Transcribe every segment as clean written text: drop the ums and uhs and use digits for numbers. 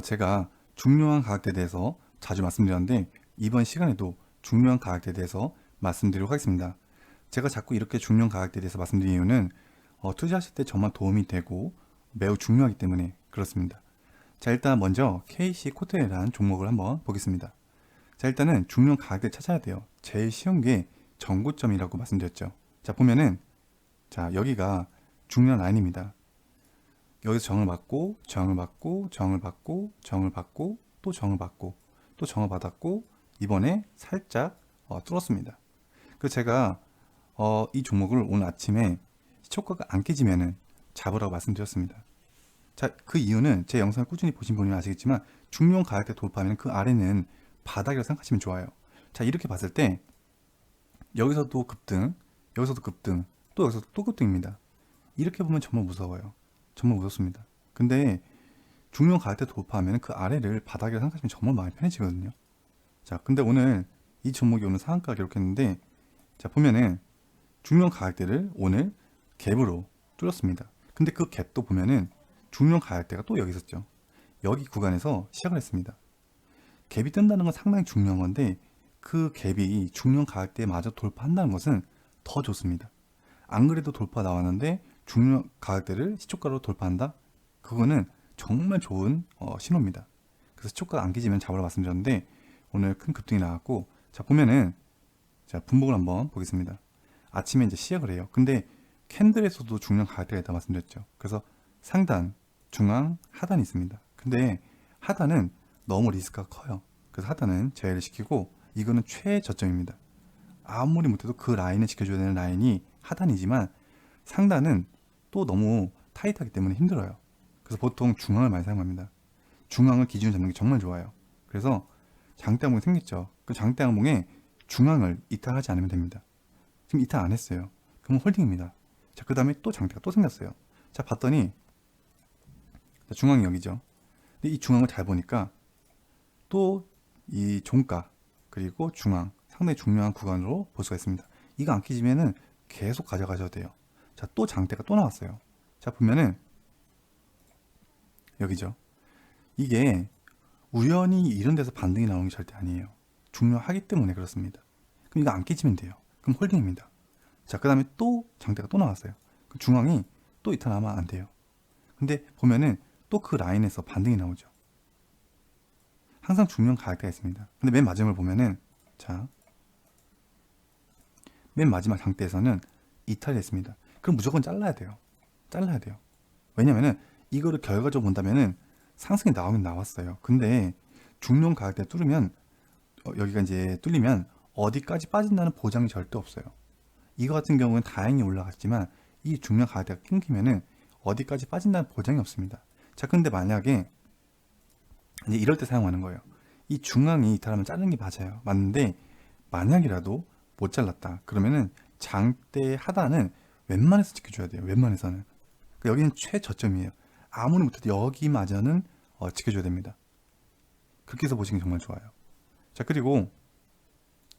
제가 중요한 가격대에 대해서 자주 말씀드렸는데 이번 시간에도 중요한 가격대에 대해서 말씀드리도록 하겠습니다. 제가 자꾸 이렇게 중요한 가격대에 대해서 말씀드리는 이유는 투자하실 때 정말 도움이 되고 매우 중요하기 때문에 그렇습니다. 자, 일단 먼저 KC 코트라는 종목을 한번 보겠습니다. 자, 일단은 중요한 가격대를 찾아야 돼요. 제일 쉬운 게 전고점이라고 말씀드렸죠. 자, 보면은 자, 여기가 중요한 라인입니다. 여기서 정을 받고 저항을 받고 저항을 받고 저항을 받고 또 저항을 받고 또 저항을 받았고 이번에 살짝 뚫었습니다. 그래서 제가 이 종목을 오늘 아침에 시초가가 안 깨지면은 잡으라고 말씀드렸습니다. 자, 그 이유는 제 영상을 꾸준히 보신 분이면 아시겠지만 중요한 가격대 돌파하면 그 아래는 바닥이라고 생각하시면 좋아요. 자, 이렇게 봤을 때 여기서도 급등, 여기서도 급등, 또 여기서도 또 급등입니다. 이렇게 보면 정말 무서워요. 정말 무섭습니다. 근데 중요한 가격대 돌파하면 그 아래를 바닥이라고 생각하시면 정말 마음이 편해지거든요. 자, 근데 오늘 이 종목이 오늘 상한가 기록했는데 자, 보면은 중요한 가격대를 오늘 갭으로 뚫었습니다. 근데 그 갭도 보면은 중요한 가격대가 또 여기 있었죠. 여기 구간에서 시작을 했습니다. 갭이 뜬다는 건 상당히 중요한 건데 그 갭이 중요한 가격대마저 돌파한다는 것은 더 좋습니다. 안 그래도 돌파 나왔는데 중요한 가격대를 시초가로 돌파한다? 그거는 정말 좋은 신호입니다. 그래서 시초가가 안 깨지면 잡으라고 말씀드렸는데 오늘 큰 급등이 나왔고 자, 보면은 자, 분봉을 한번 보겠습니다. 아침에 이제 시작을 해요. 근데 캔들에서도 중요한 가격대가 있다고 말씀드렸죠. 그래서 상단, 중앙, 하단이 있습니다. 근데 하단은 너무 리스크가 커요. 그래서 하단은 제외를 시키고 이거는 최저점입니다. 아무리 못해도 그 라인을 지켜줘야 되는 라인이 하단이지만 상단은 또 너무 타이트하기 때문에 힘들어요. 그래서 보통 중앙을 많이 사용합니다. 중앙을 기준으로 잡는 게 정말 좋아요. 그래서 장대 항목이 생겼죠. 그 장대 항목에 중앙을 이탈하지 않으면 됩니다. 지금 이탈 안 했어요. 그럼 홀딩입니다. 자, 그 다음에 또 장대가 또 생겼어요. 자, 봤더니 자, 중앙이 여기죠. 근데 이 중앙을 잘 보니까 또 이 종가 그리고 중앙 상당히 중요한 구간으로 볼 수가 있습니다. 이거 안 깨지면은 계속 가져가셔도 돼요. 자, 또 장대가 또 나왔어요. 자, 보면은 여기죠. 이게 우연히 이런 데서 반등이 나오는 게 절대 아니에요. 중요하기 때문에 그렇습니다. 그럼 이거 안 깨지면 돼요. 그럼 홀딩입니다. 자, 그 다음에 또 장대가 또 나왔어요. 그럼 중앙이 또 이탈하면 안 돼요. 근데 보면은 또 그 라인에서 반등이 나오죠. 항상 중요한 가격대가 있습니다. 근데 맨 마지막을 보면은 자, 맨 마지막 장대에서는 이탈이 됐습니다. 그럼 무조건 잘라야 돼요. 잘라야 돼요. 왜냐면은 이거를 결과적으로 본다면은 상승이 나오긴 나왔어요. 근데 중요한 가격대 뚫으면 여기가 이제 뚫리면 어디까지 빠진다는 보장이 절대 없어요. 이거 같은 경우는 다행히 올라갔지만 이 중요한 가격대가 끊기면은 어디까지 빠진다는 보장이 없습니다. 자, 근데 만약에 이제 이럴 때 사용하는 거예요. 이 중앙이 이탈하면 자르는 게 맞아요. 맞는데 만약이라도 못 잘랐다. 그러면은 장대 하단은 웬만해서 지켜줘야 돼요. 웬만해서는. 여기는 최저점이에요. 아무리 못해도 여기마저는 지켜줘야 됩니다. 그렇게 해서 보시는 게 정말 좋아요. 자, 그리고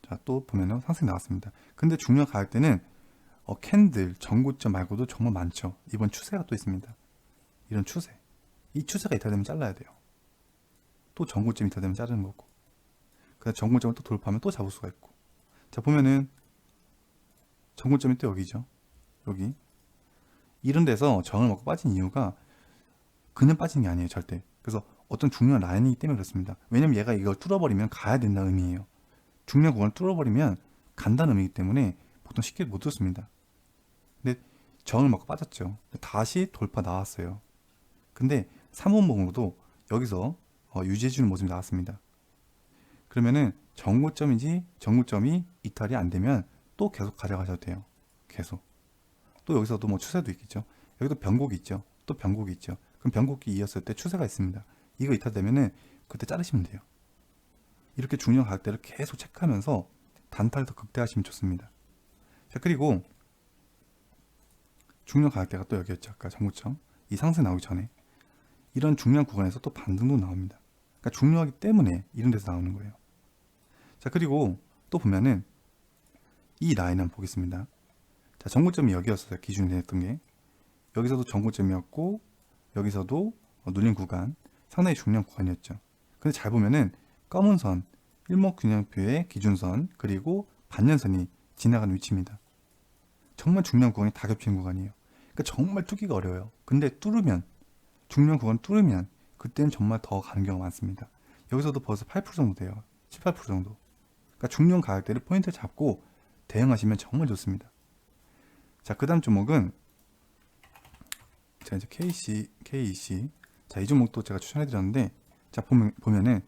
자, 또 보면은 상승이 나왔습니다. 근데 중요한 가격대는 캔들, 전고점 말고도 정말 많죠. 이번 추세가 또 있습니다. 이런 추세. 이 추세가 이탈되면 잘라야 돼요. 또 전고점이 이탈되면 자르는 거고. 그다음 전고점을 또 돌파하면 또 잡을 수가 있고. 자, 보면은 전고점이 또 여기죠. 여기. 이런 데서 저항을 먹고 빠진 이유가 그냥 빠진 게 아니에요. 절대. 그래서 어떤 중요한 라인이기 때문에 그렇습니다. 왜냐면 얘가 이걸 뚫어버리면 가야 된다는 의미예요. 중요한 구간을 뚫어버리면 간다는 의미이기 때문에 보통 쉽게 못 뚫습니다. 근데 저항을 먹고 빠졌죠. 다시 돌파 나왔어요. 근데 3원봉으로도 여기서 유지해주는 모습이 나왔습니다. 그러면은 정고점인지 정고점이 이탈이 안 되면 또 계속 가져가셔도 돼요. 계속. 또 여기서도 뭐 추세도 있겠죠. 여기도 변곡이 있죠. 또 변곡이 있죠. 그럼 변곡이 이었을 때 추세가 있습니다. 이거 이탈되면은 그때 자르시면 돼요. 이렇게 중요한 가격대를 계속 체크하면서 단타를 더 극대화하시면 좋습니다. 자, 그리고 중요한 가격대가 또 여기였죠. 아까 정고점. 이 상승 나오기 전에 이런 중요한 구간에서 또 반등도 나옵니다. 그러니까 중요하기 때문에 이런 데서 나오는 거예요. 자, 그리고 또 보면은 이 라인 한번 보겠습니다. 자, 정고점이 여기였어요. 기준이 됐던 게. 여기서도 정고점이었고 여기서도 눌린 구간. 상당히 중요한 구간이었죠. 근데 잘 보면은 검은 선, 일목균형표의 기준선, 그리고 반년선이 지나가는 위치입니다. 정말 중요한 구간이 다 겹치는 구간이에요. 그러니까 정말 뚫기가 어려워요. 근데 뚫으면, 중요한 구간 뚫으면 그때는 정말 더 가는 경우가 많습니다. 여기서도 벌써 8% 정도 돼요. 7, 8% 정도. 그러니까 중요한 가격대를 포인트 잡고 대응하시면 정말 좋습니다. 자, 그 다음 종목은 자, 이제 KEC. 자, 이 종목도 제가 추천해드렸는데, 자, 보면은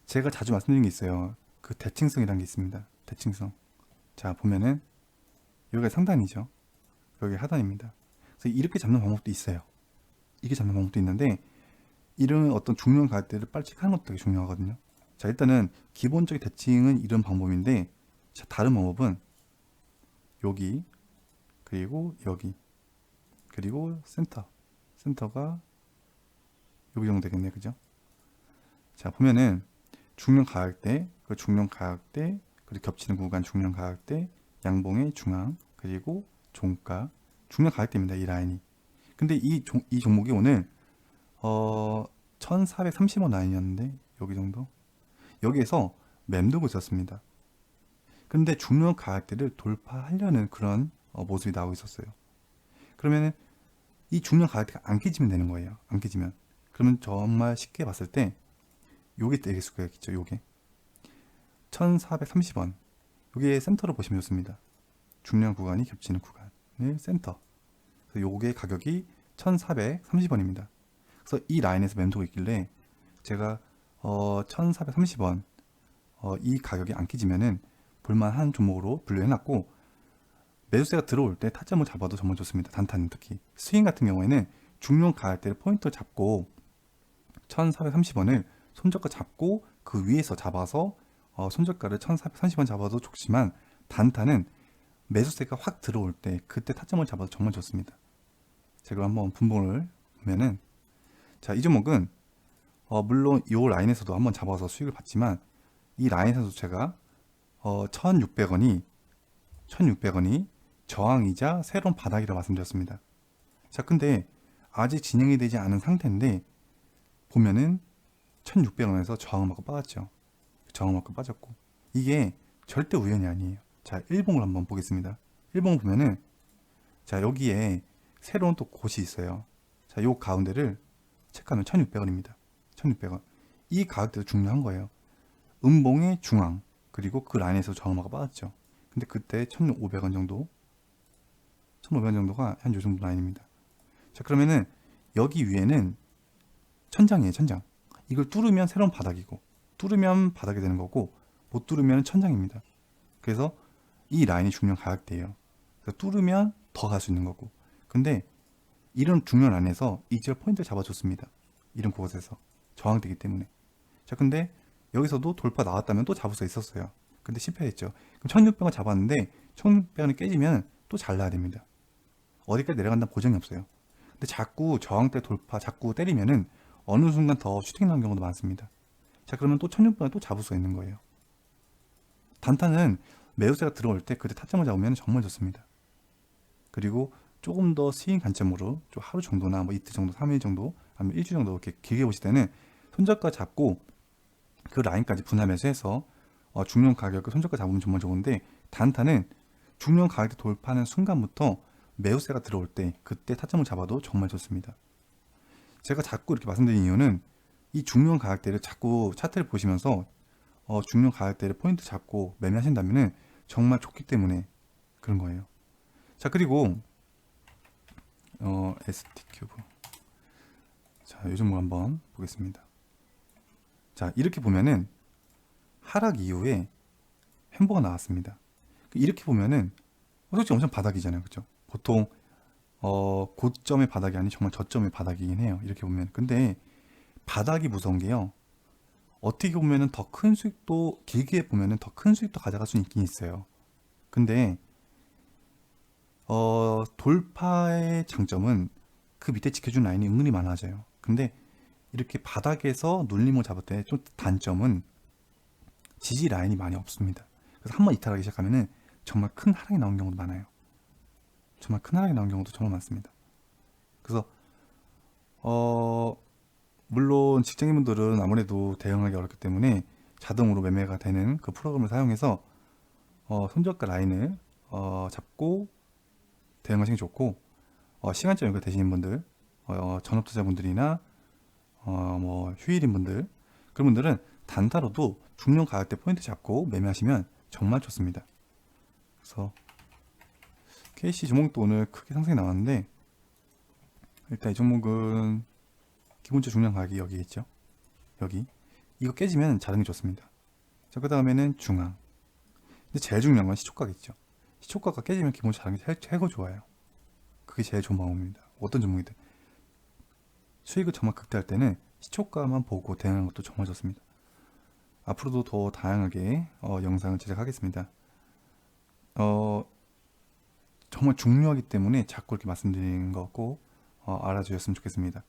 제가 자주 말씀드린 게 있어요. 그 대칭성이라는 게 있습니다. 대칭성. 자, 보면은 여기가 상단이죠. 여기 하단입니다. 그래서 이렇게 잡는 방법도 있어요. 이게 잡는 방법도 있는데, 이런 어떤 중요한 가격대를 빨리 체크하는 것도 되게 중요하거든요. 자, 일단은 기본적인 대칭은 이런 방법인데, 자, 다른 방법은 여기, 그리고 여기, 그리고 센터가 여기 정도 되겠네, 그죠? 자, 보면은 중량 가격대, 그 중량 가격대, 그리고 겹치는 구간 중량 가격대, 양봉의 중앙, 그리고 종가, 중량 가격대입니다, 이 라인이. 근데 이 종목이 오늘 1430원 라인이었는데, 여기 정도, 여기에서 맴돌고 있었습니다. 근데 중량 가격대를 돌파하려는 그런 모습이 나오고 있었어요. 그러면은 이 중량 가격대가 안 깨지면 되는 거예요. 안 깨지면. 그러면 정말 쉽게 봤을 때 요게 되게 수가 있죠. 요게 1430원. 요게 센터로 보시면 좋습니다. 중량 구간이 겹치는 구간을 센터. 그래서 요게 가격이 1430원입니다. 그래서 이 라인에서 맴돌고 있길래 제가 1430원 이 가격이 안 깨지면은 볼만한 종목으로 분류해놨고, 매수세가 들어올 때 타점을 잡아도 정말 좋습니다. 단타는 특히 스윙 같은 경우에는 중량 가격대를 포인트를 잡고 1430원을 손저가 잡고 그 위에서 잡아서 손저가를 1430원 잡아도 좋지만, 단타는 매수세가 확 들어올 때 그때 타점을 잡아도 정말 좋습니다. 제가 한번 분봉을 보면은, 자, 이 종목은 물론 이 라인에서도 한번 잡아서 수익을 봤지만, 이 라인에서도 제가 1600원이 저항이자 새로운 바닥이라고 말씀드렸습니다. 자, 근데 아직 진행이 되지 않은 상태인데 보면은 1600원에서 저항을 맞고 빠졌죠. 저항을 맞고 빠졌고, 이게 절대 우연이 아니에요. 자, 일봉을 한번 보겠습니다. 일봉을 보면은, 자, 여기에 새로운 또 곳이 있어요. 자, 요 가운데를 체크하면 1600원입니다. 1600원. 이 가격대도 중요한 거예요. 음봉의 중앙, 그리고 그 라인에서 저항을 맞고 빠졌죠. 근데 그때 1500원 정도가 한 요 정도 라인입니다. 자, 그러면은 여기 위에는 천장이에요, 천장. 이걸 뚫으면 새로운 바닥이고, 뚫으면 바닥이 되는 거고, 못 뚫으면 천장입니다. 그래서 이 라인이 중요한 가격대예요. 그래서 뚫으면 더 갈 수 있는 거고. 근데 이런 중요한 라인에서 이 지역 포인트를 잡아줬습니다. 이런 곳에서 저항되기 때문에. 자, 근데 여기서도 돌파 나왔다면 또 잡을 수 있었어요. 근데 실패했죠. 그럼 1600원 잡았는데 1600원이 깨지면 또 잘라야 됩니다. 어디까지 내려간다는 보장이 없어요. 근데 자꾸 저항대 돌파 자꾸 때리면은 어느 순간 더 슈팅 나는 경우도 많습니다. 자, 그러면 또 1600원 또 잡을 수 있는 거예요. 단타는 매수세가 들어올 때 그때 타점을 잡으면 정말 좋습니다. 그리고 조금 더 스윙 관점으로 좀 하루 정도나 뭐 이틀 정도, 3일 정도, 아니면 일주일 정도 이렇게 길게 보실 때는 손절가 잡고 그 라인까지 분할매수 해서 중량 가격을 손절가 잡으면 정말 좋은데, 단타는 중량 가격대 돌파하는 순간부터 매수세가 들어올 때 그때 타점을 잡아도 정말 좋습니다. 제가 자꾸 이렇게 말씀드린 이유는 이 중량 가격대를 자꾸 차트를 보시면서 중량 가격대를 포인트 잡고 매매하신다면 정말 좋기 때문에 그런 거예요. 자, 그리고 ST큐브. 자, 요 종목 한번 보겠습니다. 자, 이렇게 보면은 하락 이후에 횡보가 나왔습니다. 이렇게 보면은 솔직히 엄청 바닥이잖아요, 그죠? 보통 고점의 바닥이 아닌 정말 저점의 바닥이긴 해요. 이렇게 보면. 근데 바닥이 무서운 게요, 어떻게 보면은 더 큰 수익도, 길게 보면은 더 큰 수익도 가져갈 수 있긴 있어요. 근데 돌파의 장점은 그 밑에 지켜준 라인이 은근히 많아져요. 근데 이렇게 바닥에서 눌림을 잡을 때 좀 단점은 지지 라인이 많이 없습니다. 그래서 한번 이탈하기 시작하면은 정말 큰 하락이 나온 경우도 많아요. 정말 큰 하락이 나온 경우도 정말 많습니다. 그래서 물론 직장인분들은 아무래도 대응하기 어렵기 때문에 자동으로 매매가 되는 그 프로그램을 사용해서 손저가 라인을 잡고 대응하시는 게 좋고, 시간적 연결 되시는 분들, 전업투자분들이나 뭐 휴일인 분들, 그런 분들은 단타로도 중량 가격대 포인트 잡고 매매하시면 정말 좋습니다. 그래서 KC 종목도 오늘 크게 상승이 나왔는데, 일단 이 종목은 기본적 중량 가격이 여기 있죠. 여기 이거 깨지면 자등이 좋습니다. 자, 그 다음에는 중앙. 근데 제일 중요한 건 시초가겠죠. 시초가가 깨지면 기본적 자등이 최고 좋아요. 그게 제일 좋은 방법입니다. 어떤 종목이든 수익을 정말 극대할 때는 시초가만 보고 대응하는 것도 정말 좋습니다. 앞으로도 더 다양하게 영상을 제작하겠습니다. 정말 중요하기 때문에 자꾸 이렇게 말씀드리는 거 꼭 알아주셨으면 좋겠습니다.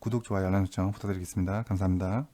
구독, 좋아요, 알람 설정 부탁드리겠습니다. 감사합니다.